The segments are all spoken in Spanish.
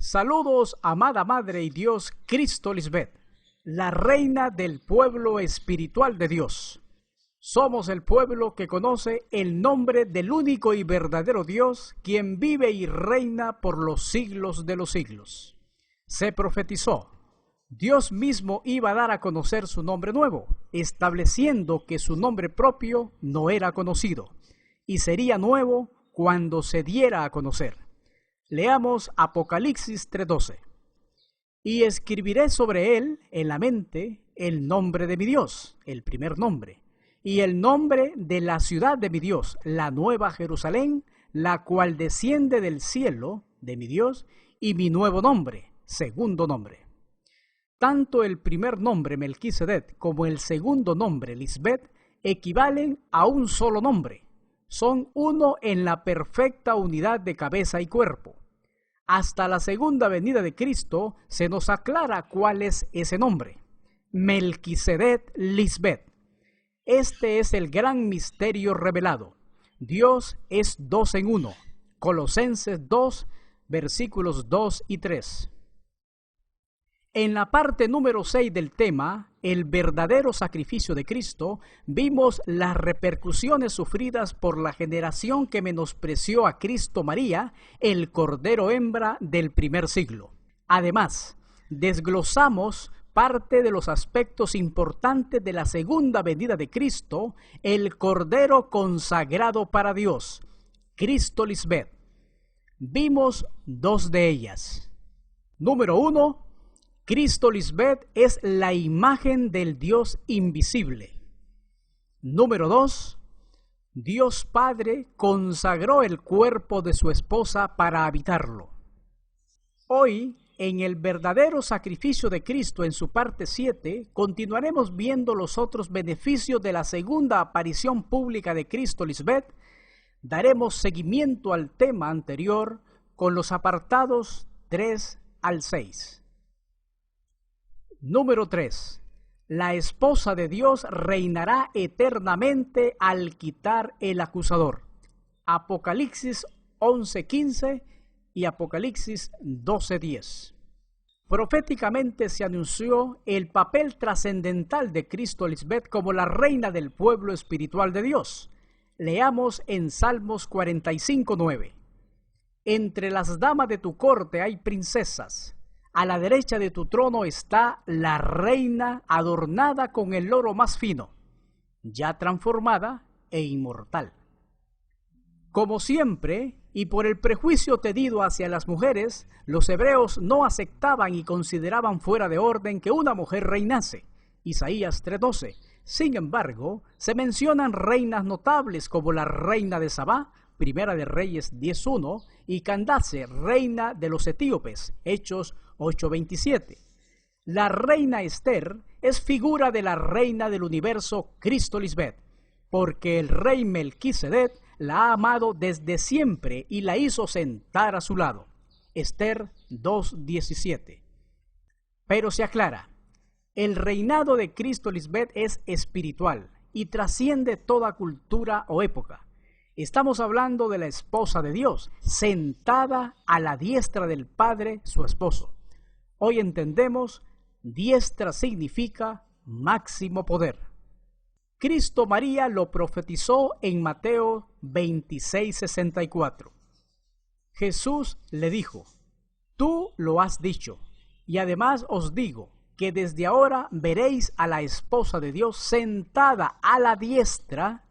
Saludos, amada Madre y Dios Cristo Lisbeth, la reina del pueblo espiritual de Dios. Somos el pueblo que conoce el nombre del único y verdadero Dios, quien vive y reina por los siglos de los siglos. Se profetizó, Dios mismo iba a dar a conocer su nombre nuevo, estableciendo que su nombre propio no era conocido, y sería nuevo cuando se diera a conocer. Leamos Apocalipsis 3:12. Y escribiré sobre él en la mente el nombre de mi Dios, el primer nombre, y el nombre de la ciudad de mi Dios, la nueva Jerusalén, la cual desciende del cielo de mi Dios, y mi nuevo nombre, segundo nombre. Tanto el primer nombre Melquisedec como el segundo nombre Lisbeth equivalen a un solo nombre. Son uno en la perfecta unidad de cabeza y cuerpo. Hasta la segunda venida de Cristo se nos aclara cuál es ese nombre. Melquisedec Lisbeth. Este es el gran misterio revelado. Dios es dos en uno. Colosenses 2, versículos 2 y 3. En la parte número 6 del tema, el verdadero sacrificio de Cristo, vimos las repercusiones sufridas por la generación que menospreció a Cristo María, el cordero hembra del primer siglo. Además, desglosamos parte de los aspectos importantes de la segunda venida de Cristo, el cordero consagrado para Dios, Cristo Lisbeth. Vimos dos de ellas. Número 1. Cristo Lisbeth es la imagen del Dios invisible. Número 2. Dios Padre consagró el cuerpo de su esposa para habitarlo. Hoy, en el verdadero sacrificio de Cristo en su parte 7, continuaremos viendo los otros beneficios de la segunda aparición pública de Cristo Lisbeth. Daremos seguimiento al tema anterior con los apartados 3 al 6. Número 3. La esposa de Dios reinará eternamente al quitar el acusador. Apocalipsis 11:15 y Apocalipsis 12:10. Proféticamente se anunció el papel trascendental de Cristo Lisbeth como la reina del pueblo espiritual de Dios. Leamos en Salmos 45:9. Entre las damas de tu corte hay princesas. A la derecha de tu trono está la reina adornada con el oro más fino, ya transformada e inmortal. Como siempre, y por el prejuicio tenido hacia las mujeres, los hebreos no aceptaban y consideraban fuera de orden que una mujer reinase. Isaías 3:12. Sin embargo, se mencionan reinas notables como la reina de Sabá, Primera de Reyes 10:1, y Candace, reina de los etíopes, Hechos 8:27. La reina Esther es figura de la reina del universo, Cristo Lisbeth, porque el rey Melquisedec la ha amado desde siempre y la hizo sentar a su lado. Esther 2:17. Pero se aclara, el reinado de Cristo Lisbeth es espiritual y trasciende toda cultura o época. Estamos hablando de la esposa de Dios, sentada a la diestra del Padre, su esposo. Hoy entendemos, diestra significa máximo poder. Cristo María lo profetizó en Mateo 26:64. Jesús le dijo, tú lo has dicho, y además os digo que desde ahora veréis a la esposa de Dios sentada a la diestra,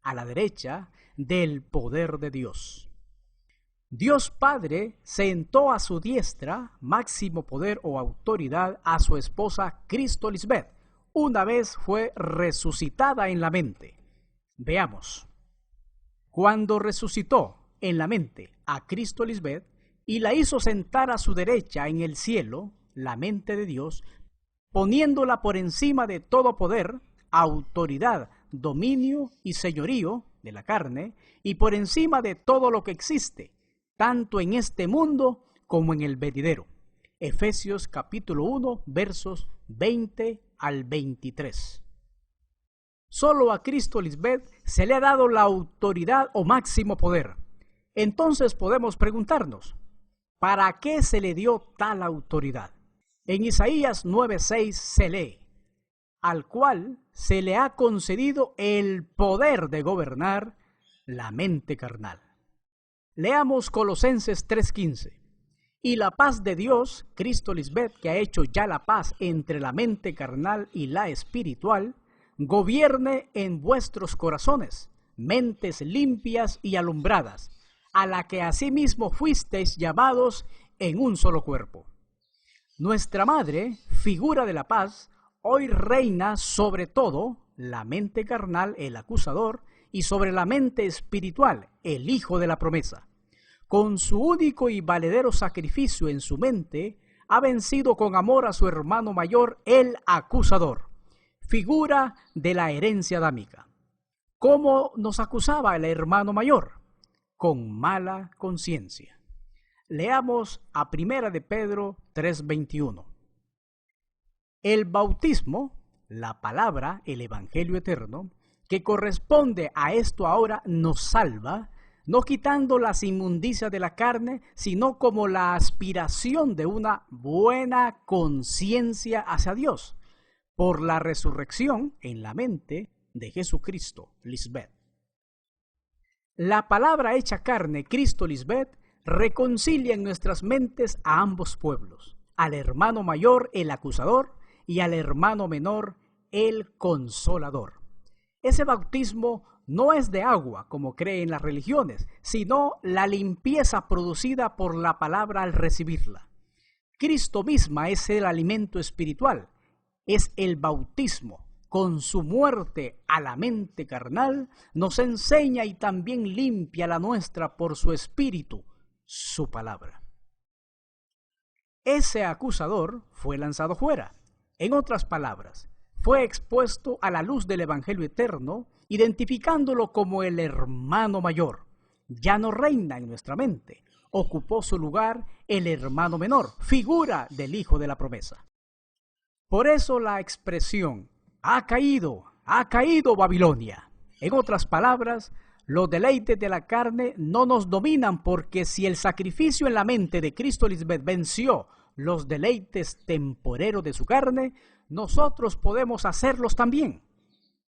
a la derecha, del poder de Dios. Dios Padre sentó a su diestra, máximo poder o autoridad, a su esposa Cristo Lisbeth, una vez fue resucitada en la mente. Veamos. Cuando resucitó en la mente a Cristo Lisbeth y la hizo sentar a su derecha en el cielo, la mente de Dios, poniéndola por encima de todo poder, autoridad, dominio y señorío de la carne, y por encima de todo lo que existe, tanto en este mundo como en el venidero. Efesios capítulo 1, versos 20 al 23. Solo a Cristo Lisbeth se le ha dado la autoridad o máximo poder. Entonces podemos preguntarnos, ¿Para qué se le dio tal autoridad? En Isaías 9:6 se lee: al cual se le ha concedido el poder de gobernar la mente carnal. Leamos Colosenses 3:15. Y la paz de Dios, Cristo Lisbeth, que ha hecho ya la paz entre la mente carnal y la espiritual, gobierne en vuestros corazones, mentes limpias y alumbradas, a la que asimismo fuisteis llamados en un solo cuerpo. Nuestra Madre, figura de la paz, hoy reina sobre todo la mente carnal, el acusador, y sobre la mente espiritual, el Hijo de la promesa. Con su único y valedero sacrificio en su mente, ha vencido con amor a su hermano mayor, el acusador, figura de la herencia adámica. ¿Cómo nos acusaba el hermano mayor? Con mala conciencia. Leamos a 1 de Pedro 3:21. El bautismo, la palabra, el evangelio eterno, que corresponde a esto ahora, nos salva, no quitando las inmundicias de la carne, sino como la aspiración de una buena conciencia hacia Dios, por la resurrección en la mente de Jesucristo, Lisbeth. La palabra hecha carne, Cristo Lisbeth, reconcilia en nuestras mentes a ambos pueblos, al hermano mayor, el acusador, y al hermano menor, el consolador. Ese bautismo no es de agua, como creen las religiones, sino la limpieza producida por la palabra al recibirla. Cristo misma es el alimento espiritual, es el bautismo. Con su muerte a la mente carnal, nos enseña y también limpia la nuestra por su espíritu, su palabra. Ese acusador fue lanzado fuera. En otras palabras, fue expuesto a la luz del Evangelio eterno, identificándolo como el hermano mayor. Ya no reina en nuestra mente. Ocupó su lugar el hermano menor, figura del Hijo de la promesa. Por eso la expresión ha caído Babilonia. En otras palabras, los deleites de la carne no nos dominan, porque si el sacrificio en la mente de Cristo Lisbeth venció los deleites temporeros de su carne, nosotros podemos hacerlos también.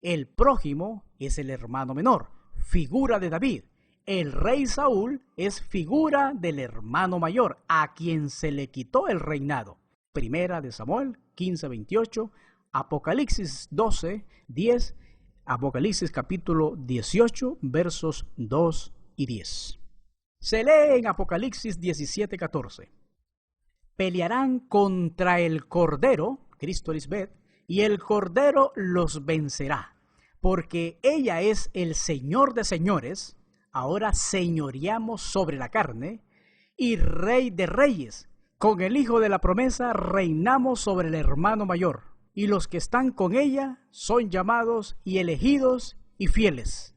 El prójimo es el hermano menor, figura de David. El rey Saúl es figura del hermano mayor, a quien se le quitó el reinado. Primera de Samuel 15:28, Apocalipsis 12:10, Apocalipsis capítulo 18, versos 2 y 10. Se lee en Apocalipsis 17:14. Pelearán contra el Cordero, Cristo Lisbeth, y el Cordero los vencerá, porque ella es el Señor de señores, ahora señoreamos sobre la carne, y Rey de reyes. Con el Hijo de la promesa reinamos sobre el hermano mayor, y los que están con ella son llamados y elegidos y fieles.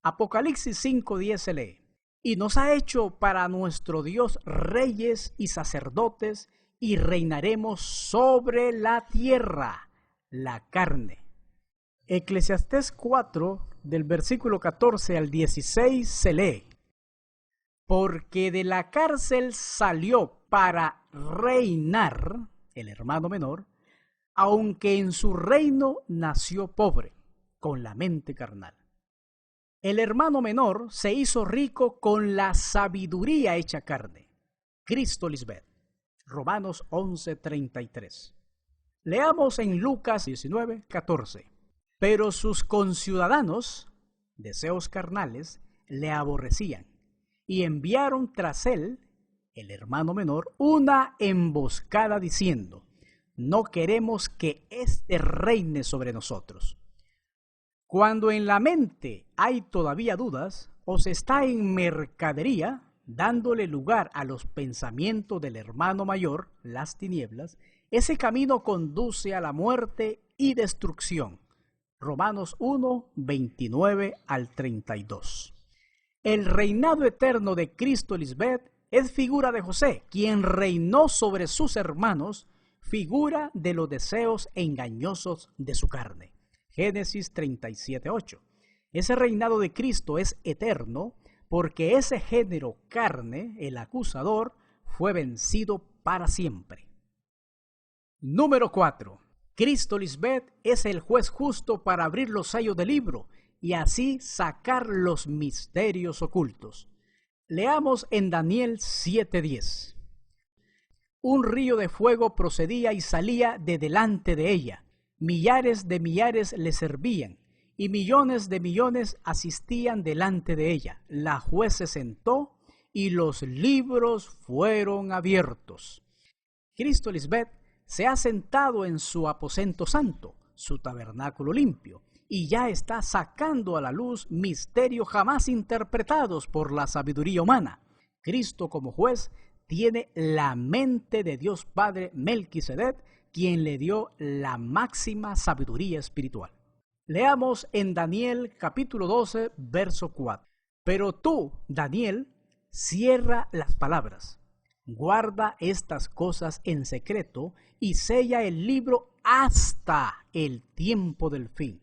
Apocalipsis 5:10 se lee: y nos ha hecho para nuestro Dios reyes y sacerdotes, y reinaremos sobre la tierra, la carne. Eclesiastés 4, del versículo 14 al 16 se lee: porque de la cárcel salió para reinar, el hermano menor, aunque en su reino nació pobre, con la mente carnal. El hermano menor se hizo rico con la sabiduría hecha carne, Cristo Lisbeth. Romanos 11:33. Leamos en Lucas 19:14. Pero sus conciudadanos, deseos carnales, le aborrecían y enviaron tras él, el hermano menor, una emboscada diciendo: no queremos que éste reine sobre nosotros. Cuando en la mente hay todavía dudas, o se está en mercadería, dándole lugar a los pensamientos del hermano mayor, las tinieblas, ese camino conduce a la muerte y destrucción. Romanos 1, 29 al 32. El reinado eterno de Cristo Lisbeth es figura de José, quien reinó sobre sus hermanos, figura de los deseos engañosos de su carne. Génesis 37:8. Ese reinado de Cristo es eterno porque ese género carne, el acusador, fue vencido para siempre. Número 4. Cristo Lisbeth es el juez justo para abrir los sellos del libro y así sacar los misterios ocultos. Leamos en Daniel 7:10. Un río de fuego procedía y salía de delante de ella. Millares de millares le servían y millones de millones asistían delante de ella. La juez se sentó y los libros fueron abiertos. Cristo Lisbeth se ha sentado en su aposento santo, su tabernáculo limpio, y ya está sacando a la luz misterios jamás interpretados por la sabiduría humana. Cristo como juez tiene la mente de Dios Padre Melquisedec, quien le dio la máxima sabiduría espiritual. Leamos en Daniel capítulo 12, verso 4. Pero tú, Daniel, cierra las palabras. Guarda estas cosas en secreto y sella el libro hasta el tiempo del fin.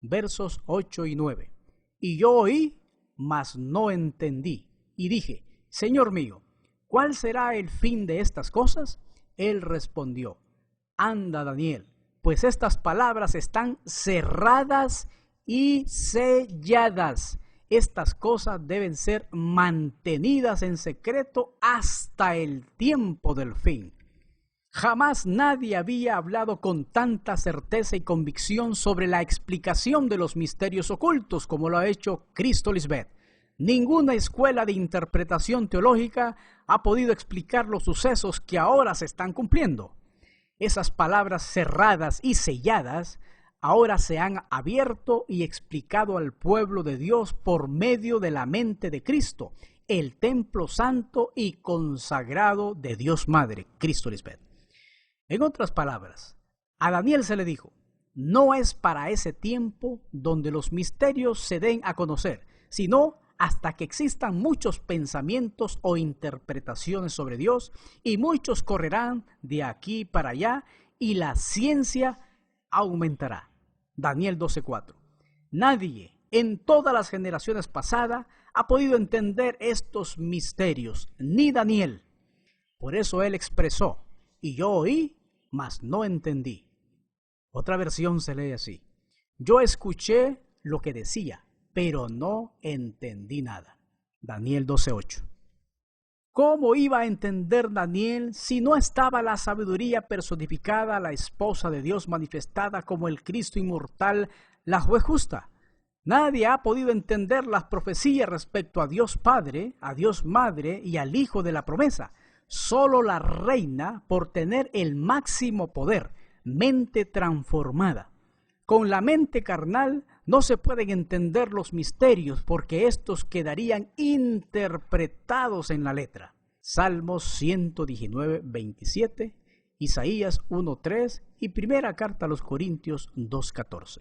Versos 8 y 9. Y yo oí, mas no entendí. Y dije, Señor mío, ¿cuál será el fin de estas cosas? Él respondió, anda, Daniel, pues estas palabras están cerradas y selladas. Estas cosas deben ser mantenidas en secreto hasta el tiempo del fin. Jamás nadie había hablado con tanta certeza y convicción sobre la explicación de los misterios ocultos como lo ha hecho Cristo Lisbeth. Ninguna escuela de interpretación teológica ha podido explicar los sucesos que ahora se están cumpliendo. Esas palabras cerradas y selladas ahora se han abierto y explicado al pueblo de Dios por medio de la mente de Cristo, el templo santo y consagrado de Dios Madre, Cristo Lisbeth. En otras palabras, a Daniel se le dijo, no es para ese tiempo donde los misterios se den a conocer, sino hasta que existan muchos pensamientos o interpretaciones sobre Dios, y muchos correrán de aquí para allá, y la ciencia aumentará. Daniel 12:4. Nadie en todas las generaciones pasadas ha podido entender estos misterios, ni Daniel. Por eso él expresó, y yo oí, mas no entendí. Otra versión se lee así, yo escuché lo que decía, pero no entendí nada. Daniel 12:8. ¿Cómo iba a entender Daniel si no estaba la sabiduría personificada, la esposa de Dios manifestada como el Cristo inmortal, la juez justa? Nadie ha podido entender las profecías respecto a Dios Padre, a Dios Madre y al Hijo de la promesa. Solo la reina, por tener el máximo poder, mente transformada. Con la mente carnal no se pueden entender los misterios porque estos quedarían interpretados en la letra. Salmos 119, 27, Isaías 1:3 y primera carta a los Corintios 2:14.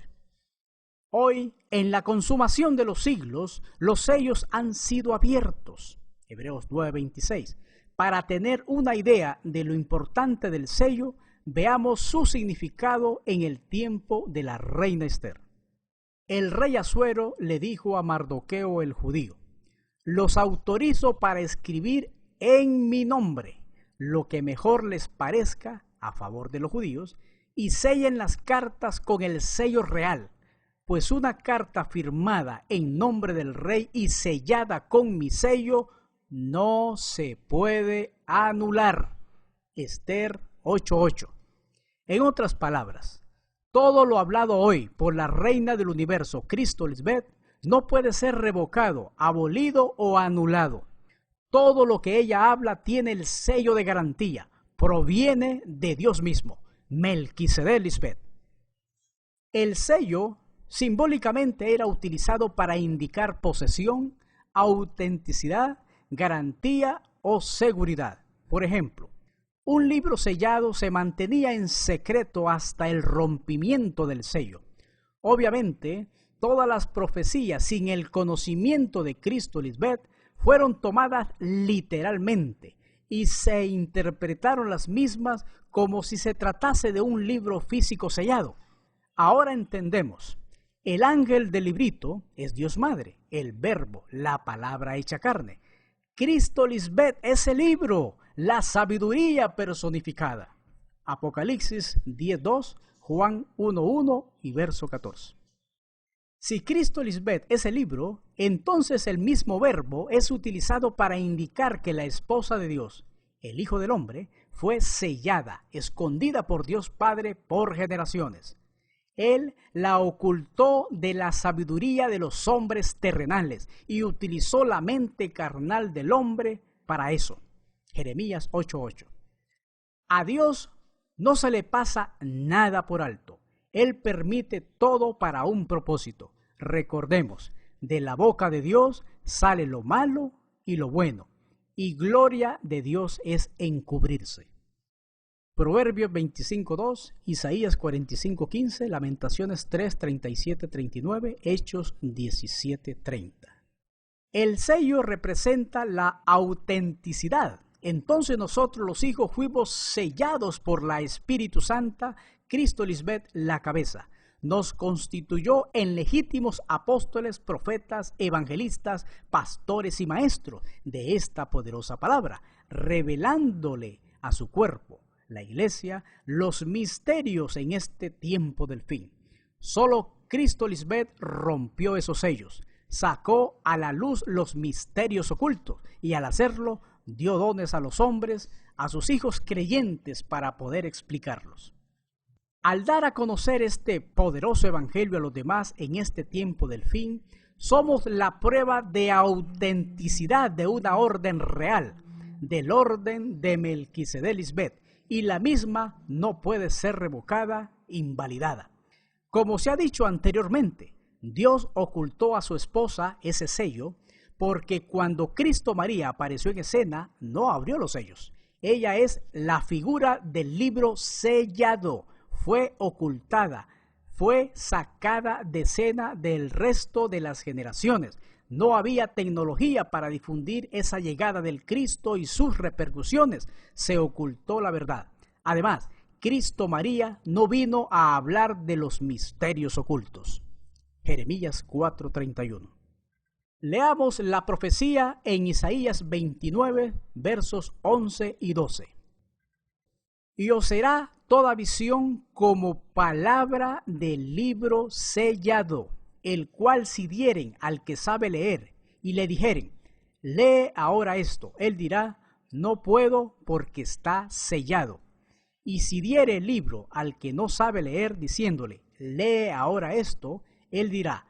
Hoy, en la consumación de los siglos, los sellos han sido abiertos. Hebreos 9:26. Para tener una idea de lo importante del sello, veamos su significado en el tiempo de la reina Esther. El rey Asuero le dijo a Mardoqueo el judío, los autorizo para escribir en mi nombre lo que mejor les parezca a favor de los judíos y sellen las cartas con el sello real, pues una carta firmada en nombre del rey y sellada con mi sello no se puede anular. Esther 8:8. En otras palabras, todo lo hablado hoy por la reina del universo, Cristo Lisbeth, no puede ser revocado, abolido o anulado. Todo lo que ella habla tiene el sello de garantía, proviene de Dios mismo, Melquisedec Lisbeth. El sello simbólicamente era utilizado para indicar posesión, autenticidad, garantía o seguridad. Por ejemplo, un libro sellado se mantenía en secreto hasta el rompimiento del sello. Obviamente, todas las profecías sin el conocimiento de Cristo Lisbeth fueron tomadas literalmente y se interpretaron las mismas como si se tratase de un libro físico sellado. Ahora entendemos, el ángel del librito es Dios Madre, el verbo, la palabra hecha carne. Cristo Lisbeth es el libro, la sabiduría personificada. Apocalipsis 10:2, Juan 1:1 y verso 14. Si Cristo Lisbeth es el libro, entonces el mismo verbo es utilizado para indicar que la esposa de Dios, el Hijo del Hombre, fue sellada, escondida por Dios Padre por generaciones. Él la ocultó de la sabiduría de los hombres terrenales y utilizó la mente carnal del hombre para eso. Jeremías 8:8. A Dios no se le pasa nada por alto. Él permite todo para un propósito. Recordemos, de la boca de Dios sale lo malo y lo bueno, y gloria de Dios es encubrirse. Proverbios 25:2, Isaías 45:15, Lamentaciones 3:37-39, Hechos 17:30. El sello representa la autenticidad. Entonces nosotros los hijos fuimos sellados por la Espíritu Santa, Cristo Lisbeth la cabeza. Nos constituyó en legítimos apóstoles, profetas, evangelistas, pastores y maestros de esta poderosa palabra, revelándole a su cuerpo, la iglesia, los misterios en este tiempo del fin. Solo Cristo Lisbeth rompió esos sellos, sacó a la luz los misterios ocultos y al hacerlo dio dones a los hombres, a sus hijos creyentes para poder explicarlos. Al dar a conocer este poderoso evangelio a los demás en este tiempo del fin, somos la prueba de autenticidad de una orden real, del orden de Melquisedec Lisbeth, y la misma no puede ser revocada, invalidada. Como se ha dicho anteriormente, Dios ocultó a su esposa ese sello porque cuando Cristo María apareció en escena, no abrió los sellos. Ella es la figura del libro sellado, fue ocultada, fue sacada de escena del resto de las generaciones. No había tecnología para difundir esa llegada del Cristo y sus repercusiones. Se ocultó la verdad. Además, Cristo María no vino a hablar de los misterios ocultos. Jeremías 4:31. Leamos la profecía en Isaías 29, versos 11 y 12. Y os será toda visión como palabra del libro sellado, el cual si dieren al que sabe leer y le dijeren, lee ahora esto, él dirá, no puedo porque está sellado. Y si diere el libro al que no sabe leer diciéndole, lee ahora esto, él dirá,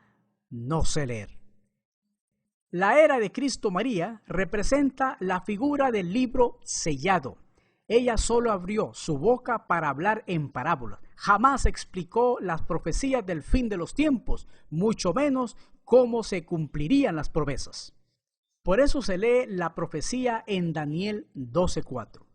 no sé leer. La era de Cristo María representa la figura del libro sellado. Ella solo abrió su boca para hablar en parábolas. Jamás explicó las profecías del fin de los tiempos, mucho menos cómo se cumplirían las promesas. Por eso se lee la profecía en Daniel 12:4.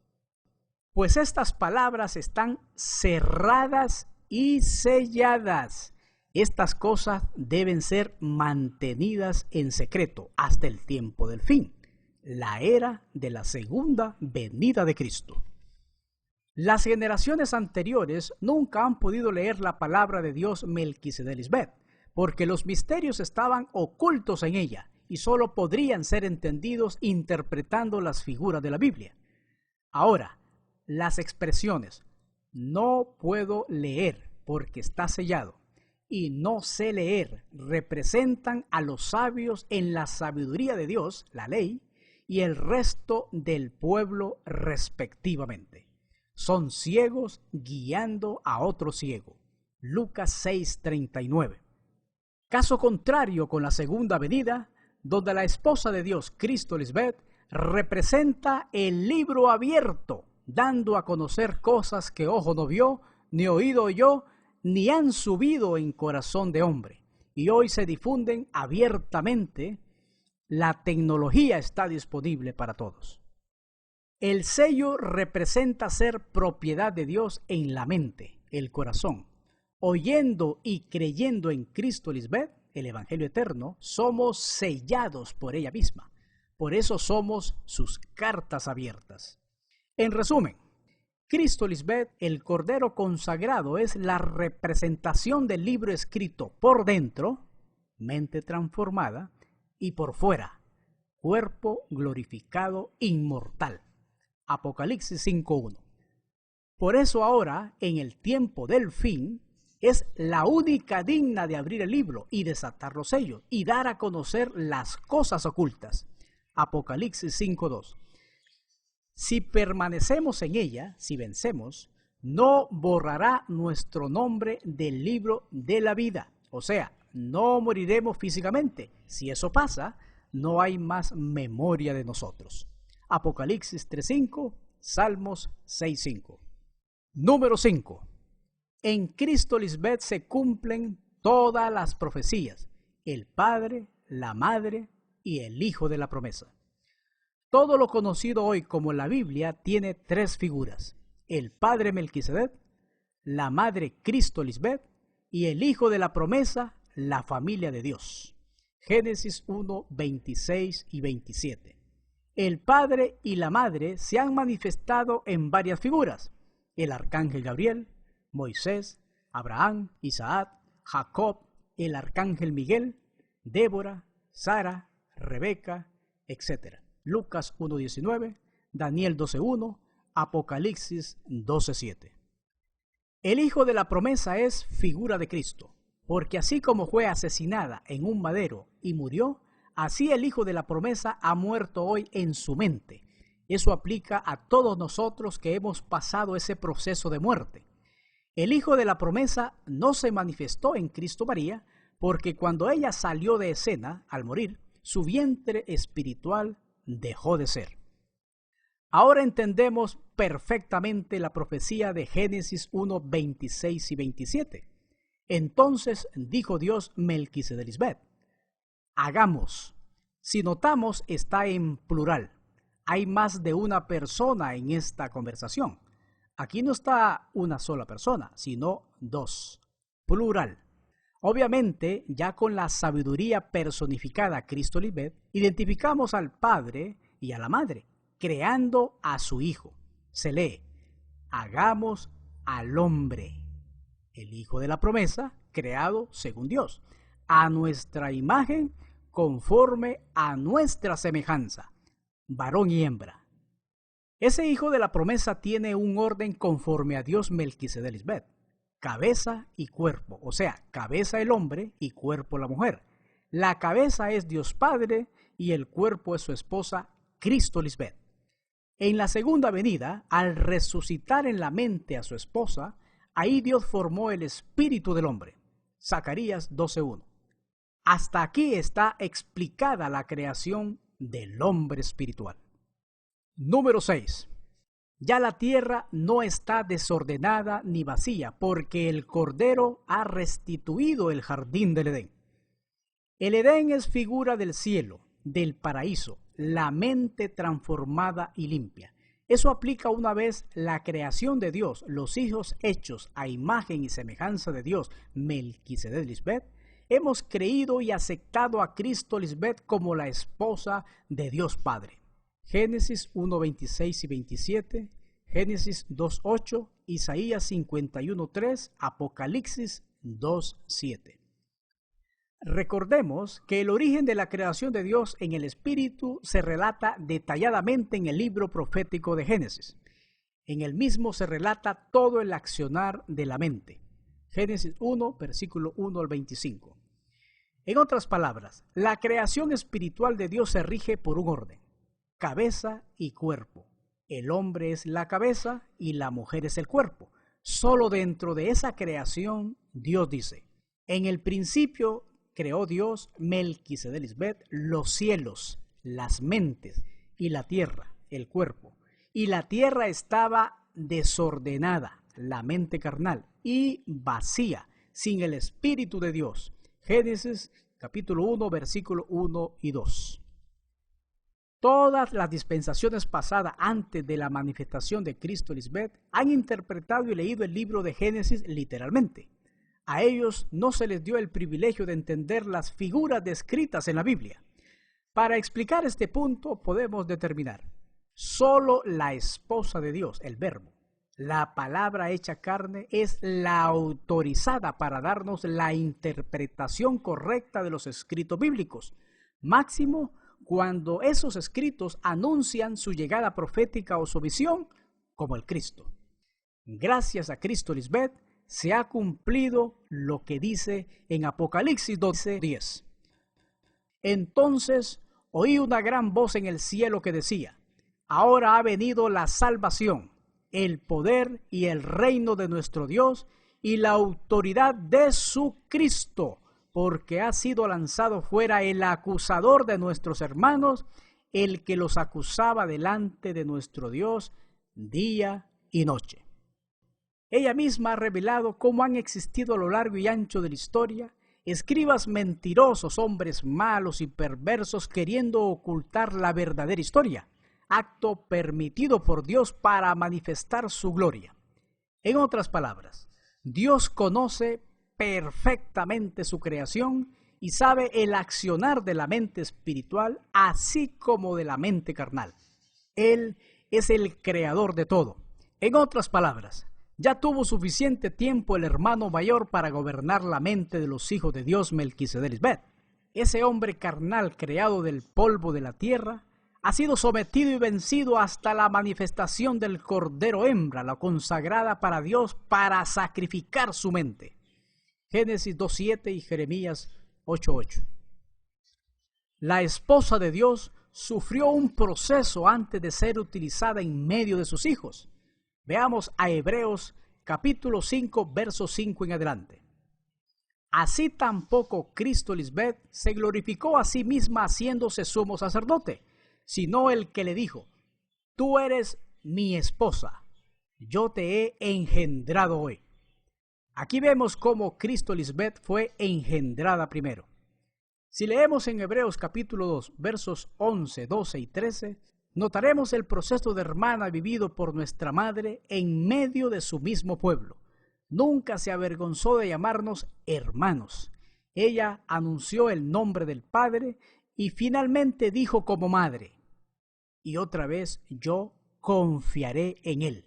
Pues estas palabras están cerradas y selladas. Estas cosas deben ser mantenidas en secreto hasta el tiempo del fin, la era de la segunda venida de Cristo. Las generaciones anteriores nunca han podido leer la palabra de Dios Melquisedec Lisbeth, porque los misterios estaban ocultos en ella y solo podrían ser entendidos interpretando las figuras de la Biblia. Ahora, las expresiones no puedo leer porque está sellado y no sé leer representan a los sabios en la sabiduría de Dios, la ley, y el resto del pueblo respectivamente. Son ciegos guiando a otro ciego. Lucas 6:39. Caso contrario con la segunda venida, donde la esposa de Dios, Cristo Lisbeth, representa el libro abierto, dando a conocer cosas que ojo no vio, ni oído oyó, ni han subido en corazón de hombre. Y hoy se difunden abiertamente. La tecnología está disponible para todos. El sello representa ser propiedad de Dios en la mente, el corazón. Oyendo y creyendo en Cristo Lisbeth, el Evangelio eterno, somos sellados por ella misma. Por eso somos sus cartas abiertas. En resumen, Cristo Lisbeth, el Cordero consagrado, es la representación del libro escrito por dentro, mente transformada, y por fuera, cuerpo glorificado inmortal. Apocalipsis 5:1. Por eso ahora, en el tiempo del fin, es la única digna de abrir el libro y desatar los sellos y dar a conocer las cosas ocultas. Apocalipsis 5:2. Si permanecemos en ella, si vencemos, no borrará nuestro nombre del libro de la vida. O sea, no moriremos físicamente. Si eso pasa, no hay más memoria de nosotros. Apocalipsis 3:5, Salmos 6:5. Número 5. En Cristo Lisbeth se cumplen todas las profecías, el Padre, la Madre y el Hijo de la promesa. Todo lo conocido hoy como la Biblia tiene tres figuras: el Padre Melquisedec, la Madre Cristo Lisbeth y el Hijo de la promesa, la familia de Dios. Génesis 1, 26 y 27. El Padre y la Madre se han manifestado en varias figuras: el Arcángel Gabriel, Moisés, Abraham, Isaac, Jacob, el Arcángel Miguel, Débora, Sara, Rebeca, etc. Lucas 1:19, Daniel 12:1, Apocalipsis 12:7. El Hijo de la promesa es figura de Cristo, porque así como fue asesinada en un madero y murió, así el Hijo de la promesa ha muerto hoy en su mente. Eso aplica a todos nosotros que hemos pasado ese proceso de muerte. El Hijo de la promesa no se manifestó en Cristo María, porque cuando ella salió de escena al morir, su vientre espiritual dejó de ser. Ahora entendemos perfectamente la profecía de Génesis 1, 26 y 27. Entonces dijo Dios Melquisedec Lisbeth: hagamos. Si notamos, está en plural. Hay más de una persona en esta conversación. Aquí no está una sola persona, sino dos. Plural. Obviamente, ya con la sabiduría personificada Cristo Lisbeth, identificamos al Padre y a la Madre, creando a su Hijo. Se lee: hagamos al hombre, el Hijo de la promesa, creado según Dios, a nuestra imagen, conforme a nuestra semejanza, varón y hembra. Ese Hijo de la promesa tiene un orden conforme a Dios Melquisedec Lisbeth: cabeza y cuerpo, o sea, cabeza el hombre y cuerpo la mujer. La cabeza es Dios Padre y el cuerpo es su esposa, Cristo Lisbeth. En la segunda venida, al resucitar en la mente a su esposa, ahí Dios formó el espíritu del hombre. Zacarías 12:1. Hasta aquí está explicada la creación del hombre espiritual. Número 6. Ya la tierra no está desordenada ni vacía, porque el Cordero ha restituido el jardín del Edén. El Edén es figura del cielo, del paraíso, la mente transformada y limpia. Eso aplica una vez la creación de Dios, los hijos hechos a imagen y semejanza de Dios, Melquisedec Lisbeth. Hemos creído y aceptado a Cristo Lisbeth como la esposa de Dios Padre. Génesis 1, 26 y 27, Génesis 2, 8, Isaías 51, 3, Apocalipsis 2, 7. Recordemos que el origen de la creación de Dios en el Espíritu se relata detalladamente en el libro profético de Génesis. En el mismo se relata todo el accionar de la mente. Génesis 1, versículo 1 al 25. En otras palabras, la creación espiritual de Dios se rige por un orden: cabeza y cuerpo. El hombre es la cabeza y la mujer es el cuerpo. Solo dentro de esa creación, Dios dice: en el principio creó Dios Melquisedec Lisbeth los cielos, las mentes y la tierra, el cuerpo. Y la tierra estaba desordenada, la mente carnal, y vacía, sin el Espíritu de Dios. Génesis capítulo 1, versículo 1 y 2. Todas las dispensaciones pasadas antes de la manifestación de Cristo Lisbeth han interpretado y leído el libro de Génesis literalmente. A ellos no se les dio el privilegio de entender las figuras descritas en la Biblia. Para explicar este punto podemos determinar: solo la esposa de Dios, el Verbo, la palabra hecha carne, es la autorizada para darnos la interpretación correcta de los escritos bíblicos. Máximo cuando esos escritos anuncian su llegada profética o su visión como el Cristo. Gracias a Cristo Lisbeth se ha cumplido lo que dice en Apocalipsis 12:10. Entonces oí una gran voz en el cielo que decía: ahora ha venido la salvación, el poder y el reino de nuestro Dios y la autoridad de su Cristo, porque ha sido lanzado fuera el acusador de nuestros hermanos, el que los acusaba delante de nuestro Dios día y noche. Ella misma ha revelado cómo han existido a lo largo y ancho de la historia escribas mentirosos, hombres malos y perversos queriendo ocultar la verdadera historia, acto permitido por Dios para manifestar su gloria. En otras palabras, Dios conoce perfectamente su creación y sabe el accionar de la mente espiritual así como de la mente carnal. Él es el creador de todo. En otras palabras, ya tuvo suficiente tiempo el hermano mayor para gobernar la mente de los hijos de Dios, Melquisedec Lisbeth. Ese hombre carnal creado del polvo de la tierra ha sido sometido y vencido hasta la manifestación del Cordero hembra, la consagrada para Dios para sacrificar su mente. Génesis 2:7 y Jeremías 8:8. La esposa de Dios sufrió un proceso antes de ser utilizada en medio de sus hijos. Veamos a Hebreos capítulo 5, verso 5 en adelante. Así tampoco Cristo Lisbeth se glorificó a sí misma haciéndose sumo sacerdote, sino el que le dijo: tú eres mi esposa, yo te he engendrado hoy. Aquí vemos cómo Cristo Lisbeth fue engendrada primero. Si leemos en Hebreos capítulo 2, versos 11, 12 y 13, notaremos el proceso de hermana vivido por nuestra madre en medio de su mismo pueblo. Nunca se avergonzó de llamarnos hermanos. Ella anunció el nombre del Padre y finalmente dijo como madre: y otra vez yo confiaré en él.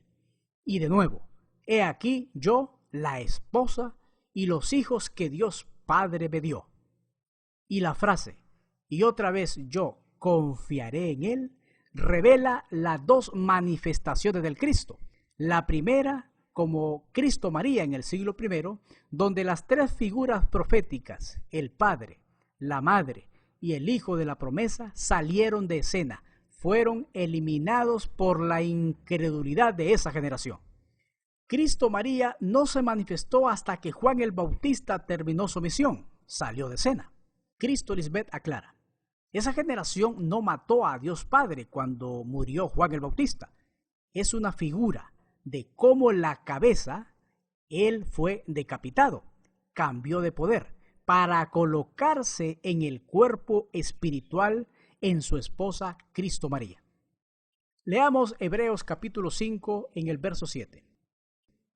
Y de nuevo, he aquí yo, la esposa, y los hijos que Dios Padre me dio. Y la frase, y otra vez yo confiaré en él, revela las dos manifestaciones del Cristo. La primera, como Cristo María en el siglo I, donde las tres figuras proféticas, el Padre, la Madre y el Hijo de la promesa, salieron de escena, fueron eliminados por la incredulidad de esa generación. Cristo María no se manifestó hasta que Juan el Bautista terminó su misión, salió de escena. Cristo Lisbeth aclara: esa generación no mató a Dios Padre cuando murió Juan el Bautista. Es una figura de cómo la cabeza, él fue decapitado, cambió de poder para colocarse en el cuerpo espiritual en su esposa Cristo María. Leamos Hebreos capítulo 5 en el verso 7.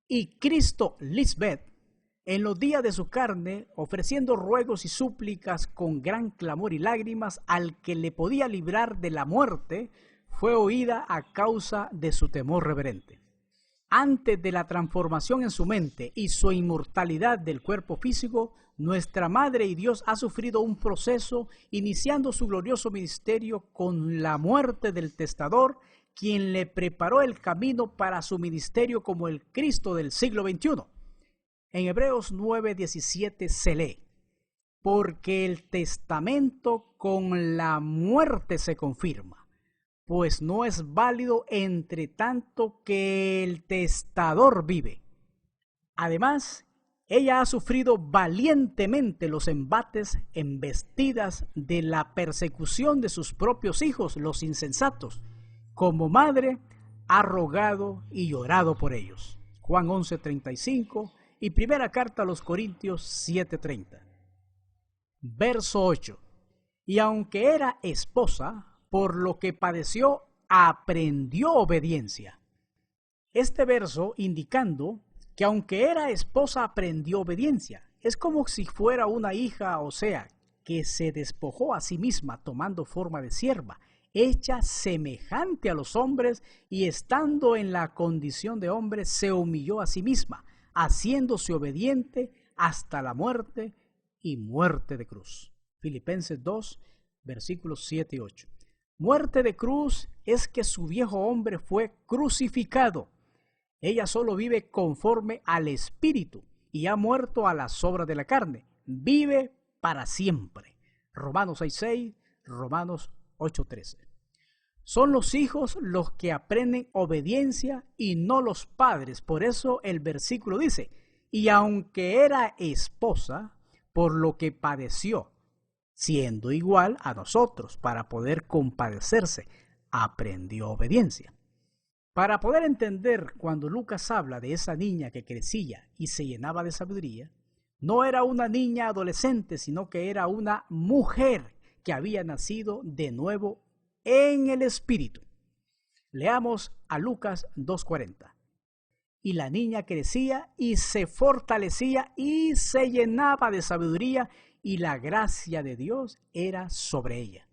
Y Cristo Lisbeth, en los días de su carne, ofreciendo ruegos y súplicas con gran clamor y lágrimas al que le podía librar de la muerte, fue oída a causa de su temor reverente. Antes de la transformación en su mente y su inmortalidad del cuerpo físico, nuestra Madre y Dios ha sufrido un proceso iniciando su glorioso ministerio con la muerte del testador, quien le preparó el camino para su ministerio como el Cristo del siglo XXI. En Hebreos 9:17 se lee: porque el testamento con la muerte se confirma, pues no es válido entre tanto que el testador vive. Además, ella ha sufrido valientemente los embates embestidas de la persecución de sus propios hijos, los insensatos. Como madre, ha rogado y llorado por ellos. Juan 11:35 y primera carta a los Corintios 7:30. Verso 8. Y aunque era esposa, por lo que padeció, aprendió obediencia. Este verso indicando que aunque era esposa, aprendió obediencia. Es como si fuera una hija, o sea, que se despojó a sí misma tomando forma de sierva, hecha semejante a los hombres, y estando en la condición de hombre, se humilló a sí misma, haciéndose obediente hasta la muerte y muerte de cruz. Filipenses 2, versículos 7 y 8. Muerte de cruz es que su viejo hombre fue crucificado. Ella solo vive conforme al Espíritu y ha muerto a las obras de la carne. Vive para siempre. Romanos 6:6, Romanos 8:13. Son los hijos los que aprenden obediencia y no los padres. Por eso el versículo dice, y aunque era esposa, por lo que padeció, siendo igual a nosotros, para poder compadecerse, aprendió obediencia. Para poder entender cuando Lucas habla de esa niña que crecía y se llenaba de sabiduría, no era una niña adolescente, sino que era una mujer que había nacido de nuevo en el Espíritu. Leamos a Lucas 2:40. Y la niña crecía y se fortalecía y se llenaba de sabiduría, y la gracia de Dios era sobre ella.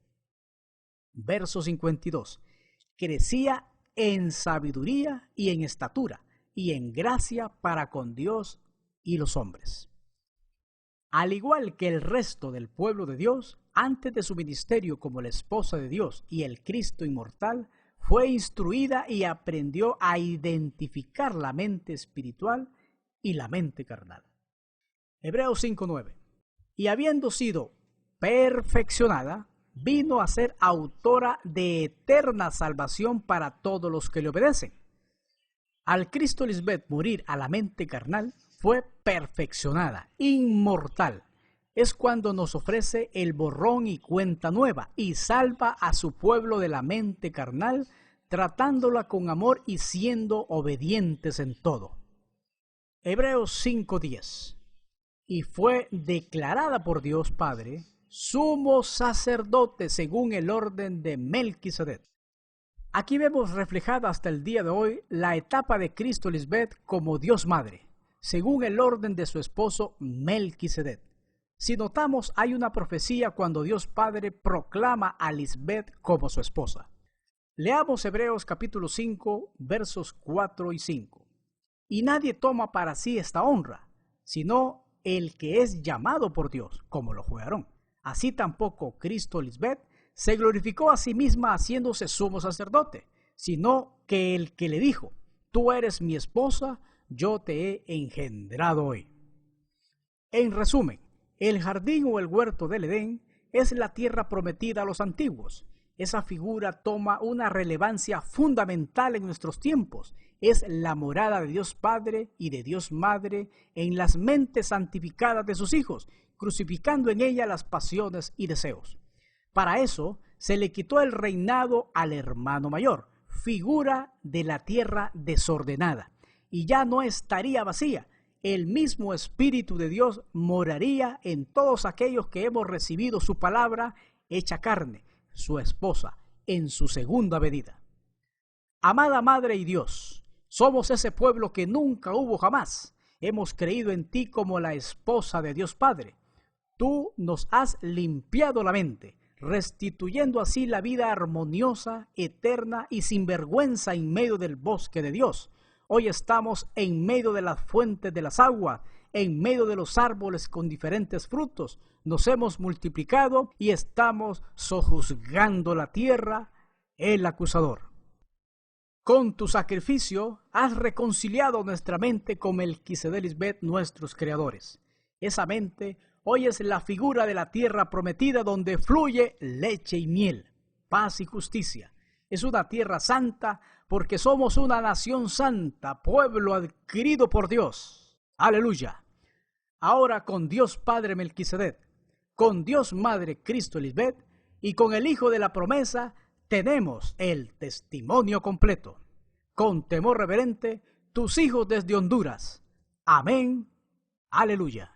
Verso 52. Crecía en sabiduría y en estatura y en gracia para con Dios y los hombres. Al igual que el resto del pueblo de Dios, antes de su ministerio como la esposa de Dios y el Cristo inmortal, fue instruida y aprendió a identificar la mente espiritual y la mente carnal. Hebreos 5:9. Y habiendo sido perfeccionada, vino a ser autora de eterna salvación para todos los que le obedecen. Al Cristo Lisbeth morir a la mente carnal, fue perfeccionada, inmortal. Es cuando nos ofrece el borrón y cuenta nueva y salva a su pueblo de la mente carnal, tratándola con amor y siendo obedientes en todo. Hebreos 5:10. Y fue declarada por Dios Padre sumo sacerdote según el orden de Melquisedec. Aquí vemos reflejada hasta el día de hoy la etapa de Cristo Lisbeth como Dios Madre, según el orden de su esposo Melquisedec. Si notamos, hay una profecía cuando Dios Padre proclama a Lisbeth como su esposa. Leamos Hebreos capítulo 5, versos 4 y 5. Y nadie toma para sí esta honra, sino el que es llamado por Dios, como lo fue Aarón. Así tampoco Cristo Lisbeth se glorificó a sí misma haciéndose sumo sacerdote, sino que el que le dijo, tú eres mi esposa, yo te he engendrado hoy. En resumen, el jardín o el huerto del Edén es la tierra prometida a los antiguos. Esa figura toma una relevancia fundamental en nuestros tiempos. Es la morada de Dios Padre y de Dios Madre en las mentes santificadas de sus hijos, crucificando en ella las pasiones y deseos. Para eso se le quitó el reinado al hermano mayor, figura de la tierra desordenada, y ya no estaría vacía. El mismo Espíritu de Dios moraría en todos aquellos que hemos recibido su palabra hecha carne, su esposa, en su segunda venida. Amada Madre y Dios, somos ese pueblo que nunca hubo jamás. Hemos creído en ti como la esposa de Dios Padre. Tú nos has limpiado la mente, restituyendo así la vida armoniosa, eterna y sin vergüenza en medio del bosque de Dios. Hoy estamos en medio de las fuentes de las aguas, en medio de los árboles con diferentes frutos. Nos hemos multiplicado y estamos sojuzgando la tierra, el acusador. Con tu sacrificio has reconciliado nuestra mente con Melquisedec Lisbeth, nuestros creadores. Esa mente hoy es la figura de la tierra prometida donde fluye leche y miel, paz y justicia. Es una tierra santa porque somos una nación santa, pueblo adquirido por Dios. ¡Aleluya! Ahora con Dios Padre Melquisedec, con Dios Madre Cristo Lisbeth y con el Hijo de la promesa tenemos el testimonio completo. Con temor reverente, tus hijos desde Honduras. Amén. Aleluya.